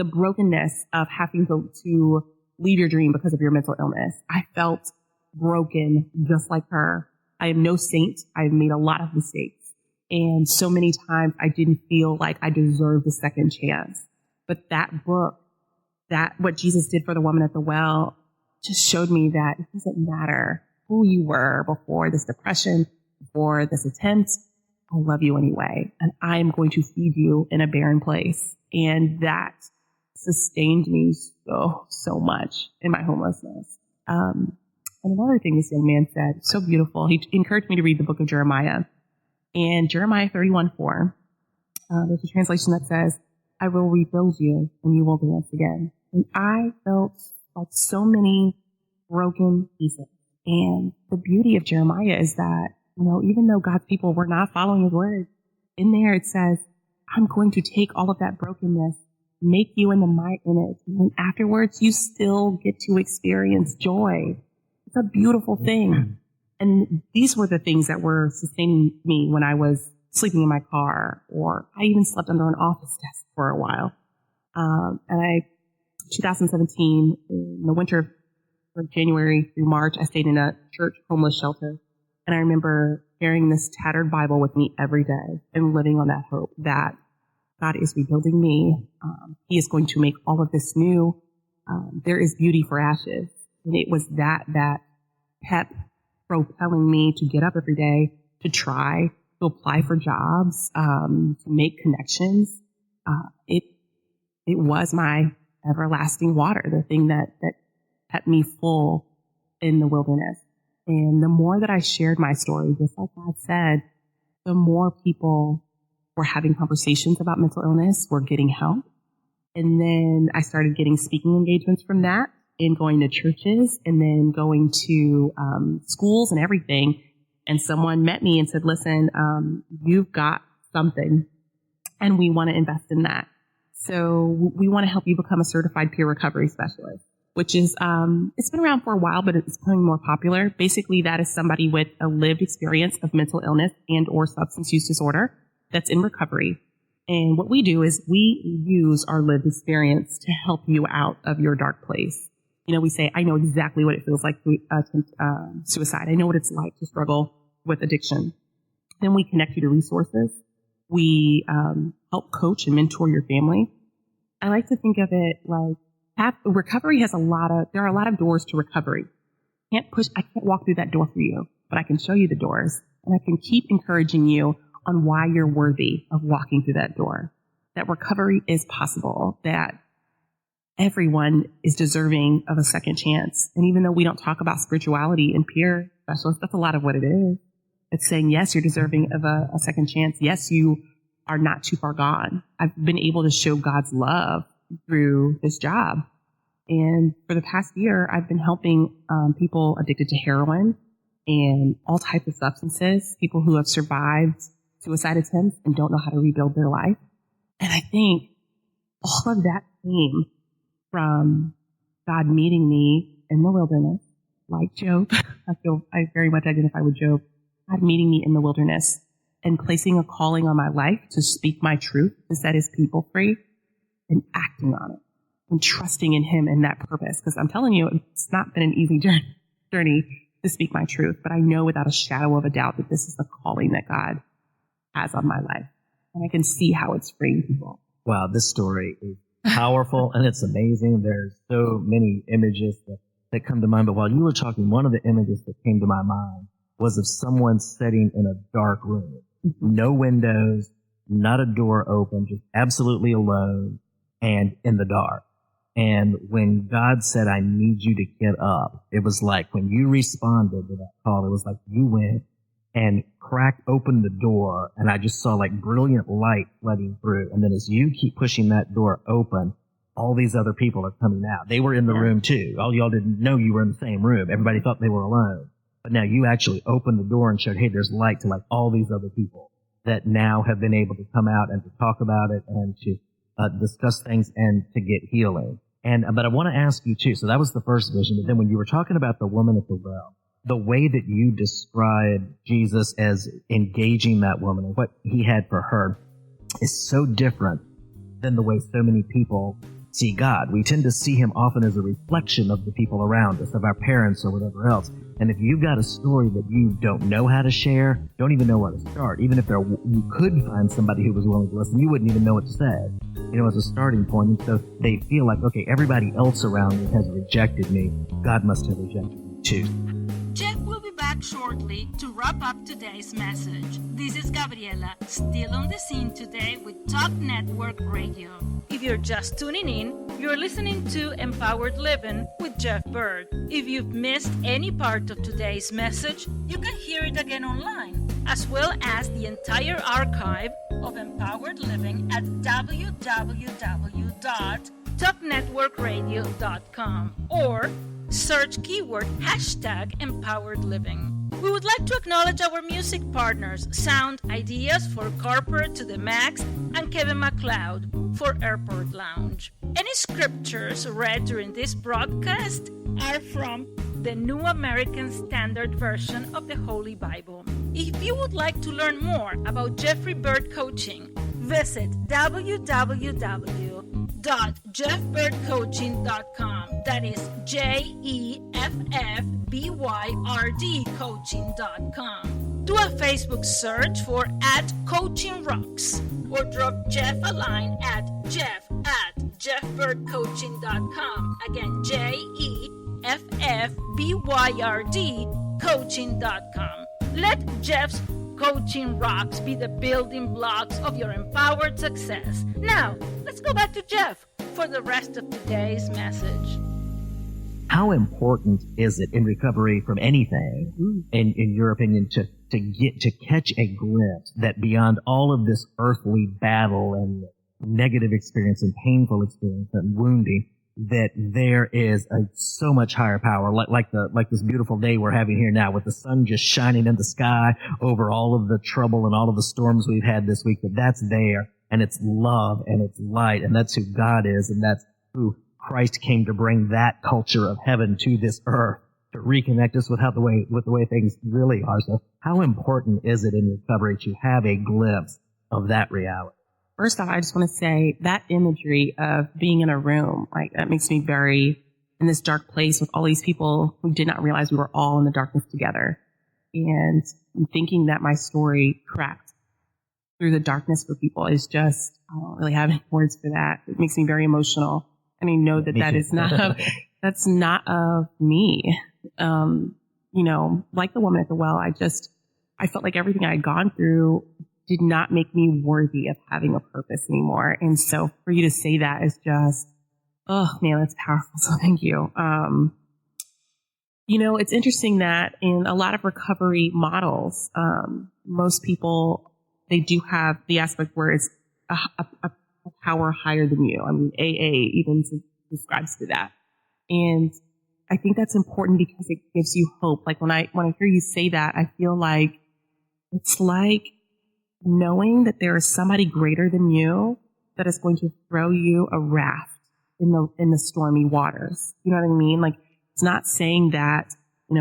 the brokenness of having to leave your dream because of your mental illness. I felt broken just like her. I am no saint. I've made a lot of mistakes. And so many times I didn't feel like I deserved a second chance. But that book, that what Jesus did for the woman at the well, just showed me that it doesn't matter who you were before this depression, before this attempt. I love you anyway. And I am going to feed you in a barren place. And that sustained me so much in my homelessness. And another thing this young man said, so beautiful. He encouraged me to read the book of Jeremiah. And Jeremiah 31:4, there's a translation that says, I will rebuild you and you will dance again. And I felt like so many broken pieces. And the beauty of Jeremiah is that, even though God's people were not following his word, in there it says, I'm going to take all of that brokenness, make you into my image. And afterwards, you still get to experience joy. It's a beautiful thing. And these were the things that were sustaining me when I was sleeping in my car, or I even slept under an office desk for a while. 2017, in the winter from January through March, I stayed in a church homeless shelter. And I remember carrying this tattered Bible with me every day and living on that hope that God is rebuilding me. He is going to make all of this new. There is beauty for ashes. And it was that kept propelling me to get up every day, to try, to apply for jobs, to make connections. It was my everlasting water, the thing that kept me full in the wilderness. And the more that I shared my story, just like God said, the more people were having conversations about mental illness, were getting help. And then I started getting speaking engagements from that, and going to churches, and then going to schools and everything. And someone met me and said, listen, you've got something, and we want to invest in that. So we want to help you become a certified peer recovery specialist, which is, it's been around for a while, but it's becoming more popular. Basically, that is somebody with a lived experience of mental illness and or substance use disorder that's in recovery. And what we do is we use our lived experience to help you out of your dark place. We say, I know exactly what it feels like to attempt suicide. I know what it's like to struggle with addiction. Then we connect you to resources. We help coach and mentor your family. I like to think of it like recovery has there are a lot of doors to recovery. I can't walk through that door for you, but I can show you the doors, and I can keep encouraging you on why you're worthy of walking through that door. That recovery is possible, that everyone is deserving of a second chance. And even though we don't talk about spirituality and peer specialists, that's a lot of what it is. It's saying, yes, you're deserving of a second chance. Yes, you are not too far gone. I've been able to show God's love through this job. And for the past year, I've been helping people addicted to heroin and all types of substances, people who have survived suicide attempts and don't know how to rebuild their life. And I think all of that came from God meeting me in the wilderness, like Job. I very much identify with Job. God meeting me in the wilderness and placing a calling on my life to speak my truth, to set his people free, and acting on it and trusting in him and that purpose. Because I'm telling you, it's not been an easy journey to speak my truth, but I know without a shadow of a doubt that this is the calling that God has on my life. And I can see how it's freeing people. Wow, this story is powerful and it's amazing. There's so many images that come to mind. But while you were talking, one of the images that came to my mind was of someone sitting in a dark room, no windows, not a door open, just absolutely alone and in the dark. And when God said, I need you to get up, it was like when you responded to that call, it was like you went and cracked open the door, and I just saw like brilliant light flooding through. And then as you keep pushing that door open, all these other people are coming out. They were in the room too. All y'all didn't know you were in the same room. Everybody thought they were alone. But now you actually opened the door and showed, hey, there's light to like all these other people that now have been able to come out and to talk about it and to discuss things and to get healing. But I want to ask you too, so that was the first vision, but then when you were talking about the woman at the well, the way that you described Jesus as engaging that woman and what he had for her is so different than the way so many people see God. We tend to see him often as a reflection of the people around us, of our parents or whatever else. And if you've got a story that you don't know how to share, don't even know where to start, even if you could find somebody who was willing to listen, you wouldn't even know what to say, as a starting point. And so they feel like, okay, everybody else around me has rejected me. God must have rejected me too. Jeff will be back shortly to wrap up today's message. This is Gabriela, still on the scene today with Talk Network Radio. If you're just tuning in, you're listening to Empowered Living with Jeff Byrd. If you've missed any part of today's message, you can hear it again online, as well as the entire archive of Empowered Living at www.talknetworkradio.com or search keyword #Empowered Living. We would like to acknowledge our music partners, Sound Ideas for Corporate to the Max and Kevin MacLeod for Airport Lounge. Any scriptures read during this broadcast are from the New American Standard Version of the Holy Bible. If you would like to learn more about Jeffrey Byrd Coaching, visit www.jeffbyrdcoaching.com. That is JEFFBYRD coaching.com. Do a Facebook search for @CoachingRocks or drop Jeff a line at jeff@jeffbyrdcoaching.com. Again, JEFFBYRD coaching.com. Let Jeff's Coaching Rocks be the building blocks of your empowered success. Now, let's go back to Jeff for the rest of today's message. How important is it in recovery from anything, in your opinion, to catch a glimpse that beyond all of this earthly battle and negative experience and painful experience and wounding, that there is so much higher power, like this beautiful day we're having here now, with the sun just shining in the sky over all of the trouble and all of the storms we've had this week, that's there, and it's love and it's light, and that's who God is, and that's who Christ came to bring, that culture of heaven to this earth, to reconnect us with the way things really are. So how important is it in recovery to have a glimpse of that reality? First off, I just want to say that imagery of being in a room, that makes me very in this dark place with all these people who did not realize we were all in the darkness together. And thinking that my story cracked through the darkness for people is just, I don't really have any words for that. It makes me very emotional. And I know that is not, that's not of me. Like the woman at the well, I felt like everything I had gone through did not make me worthy of having a purpose anymore. And so for you to say that is just, oh man, that's powerful. So thank you. It's interesting that in a lot of recovery models, most people, they do have the aspect where it's a power higher than you. I mean, AA even subscribes to that. And I think that's important because it gives you hope. Like when I hear you say that, I feel like it's like knowing that there is somebody greater than you that is going to throw you a raft in the stormy waters. You know what I mean? Like, it's not saying that,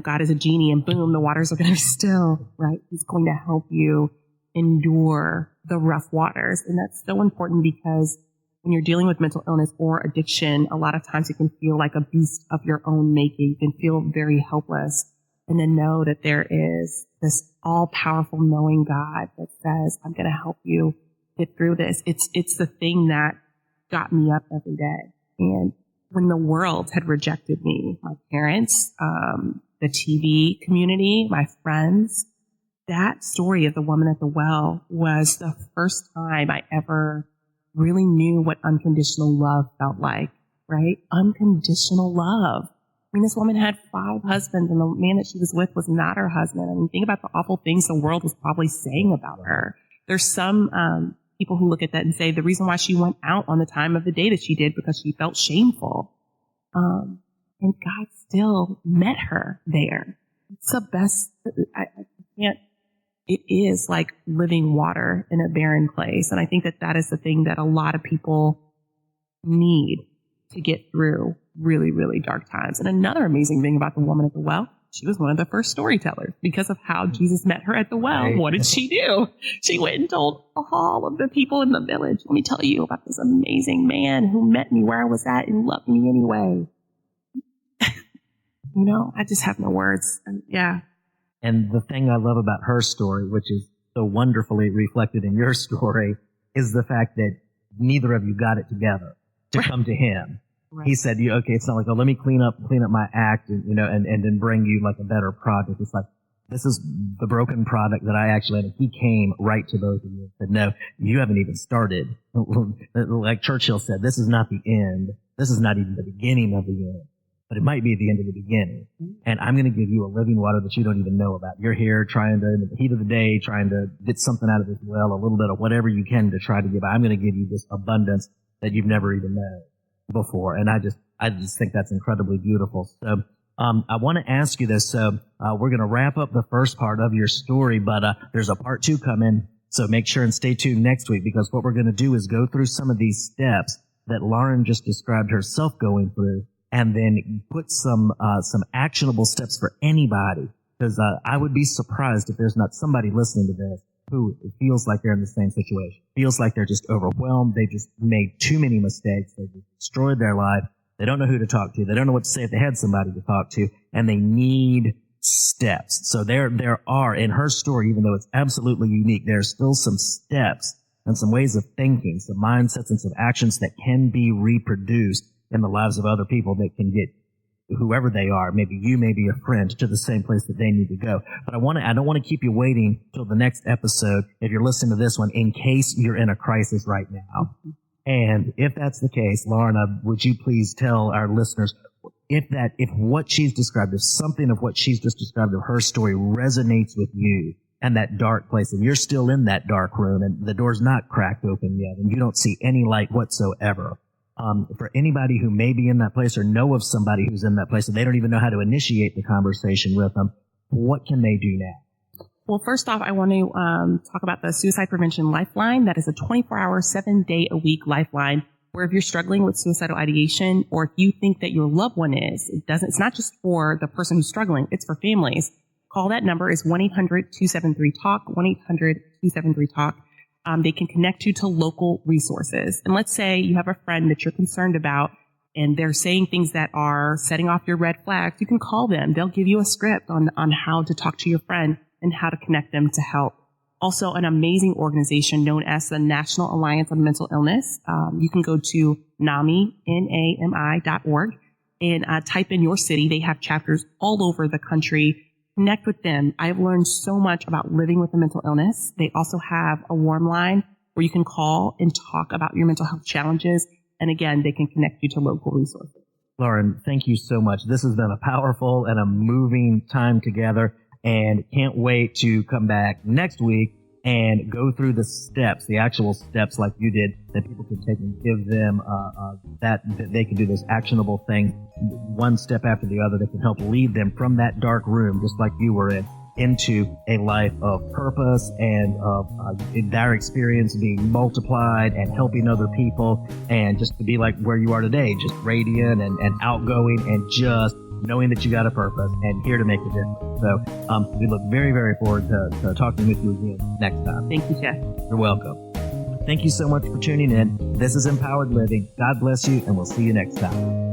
God is a genie and boom, the waters are going to be still, right? He's going to help you endure the rough waters. And that's so important because when you're dealing with mental illness or addiction, a lot of times it can feel like a beast of your own making. You can feel very helpless. And then know that there is this all-powerful knowing God that says, I'm going to help you get through this. It's the thing that got me up every day. And when the world had rejected me, my parents, the TV community, my friends, that story of the woman at the well was the first time I ever really knew what unconditional love felt like, right? Unconditional love. I mean, this woman had 5 husbands, and the man that she was with was not her husband. I mean, think about the awful things the world was probably saying about her. There's some people who look at that and say the reason why she went out on the time of the day that she did because she felt shameful. And God still met her there. It's the best. I can't. It is like living water in a barren place, and I think that is the thing that a lot of people need to get through really, really dark times. And another amazing thing about the woman at the well, she was one of the first storytellers because of how Jesus met her at the well. Right. What did she do? She went and told all of the people in the village, let me tell you about this amazing man who met me where I was at and loved me anyway. I just have no words. Yeah. And the thing I love about her story, which is so wonderfully reflected in your story, is the fact that neither of you got it together to come to him. Right. He said, okay, it's not like, let me clean up my act and then bring you like a better product. It's like, this is the broken product that I actually had. He came right to both of you and said, no, you haven't even started. Like Churchill said, this is not the end. This is not even the beginning of the end, but it might be the end of the beginning. And I'm going to give you a living water that you don't even know about. You're here trying to, in the heat of the day, trying to get something out of this well, a little bit of whatever you can to try to give. I'm going to give you this abundance that you've never even known before. And I just think that's incredibly beautiful. So, I want to ask you this. So, we're going to wrap up the first part of your story, but, there's a part 2 coming. So make sure and stay tuned next week, because what we're going to do is go through some of these steps that Lauren just described herself going through, and then put some actionable steps for anybody. Because, I would be surprised if there's not somebody listening to this who feels like they're in the same situation, feels like they're just overwhelmed. They just made too many mistakes. They just destroyed their life. They don't know who to talk to. They don't know what to say if they had somebody to talk to, and they need steps. So there are, in her story, even though it's absolutely unique, there are still some steps and some ways of thinking, some mindsets and some actions that can be reproduced in the lives of other people that can get whoever they are, maybe you, maybe a friend, to the same place that they need to go. But I don't want to keep you waiting till the next episode if you're listening to this one, in case you're in a crisis right now. And if that's the case, Lauren, would you please tell our listeners if what she's described, if something of what she's just described of her story resonates with you and that dark place, and you're still in that dark room and the door's not cracked open yet and you don't see any light whatsoever. For anybody who may be in that place or know of somebody who's in that place and they don't even know how to initiate the conversation with them, what can they do now? Well, first off, I want to talk about the Suicide Prevention Lifeline. That is a 24-hour, 7-day-a-week lifeline where if you're struggling with suicidal ideation, or if you think that your loved one is, it's not just for the person who's struggling, it's for families. Call that number is 1-800-273-TALK, 1-800-273-TALK. They can connect you to local resources. And let's say you have a friend that you're concerned about and they're saying things that are setting off your red flags. You can call them. They'll give you a script on how to talk to your friend and how to connect them to help. Also, an amazing organization known as the National Alliance on Mental Illness. You can go to NAMI.org and type in your city. They have chapters all over the country. Connect with them. I've learned so much about living with a mental illness. They also have a warm line where you can call and talk about your mental health challenges. And again, they can connect you to local resources. Lauren, thank you so much. This has been a powerful and a moving time together, and can't wait to come back next week and go through the steps, the actual steps like you did, that people can take and give them that they can do this actionable thing, one step after the other, that can help lead them from that dark room, just like you were in, into a life of purpose and of their experience being multiplied and helping other people, and just to be like where you are today, just radiant and outgoing and just knowing that you got a purpose and here to make a difference. So we look very, very forward to talking with you again next time. Thank you, Jeff. You're welcome. Thank you so much for tuning in. This is Empowered Living. God bless you, and we'll see you next time.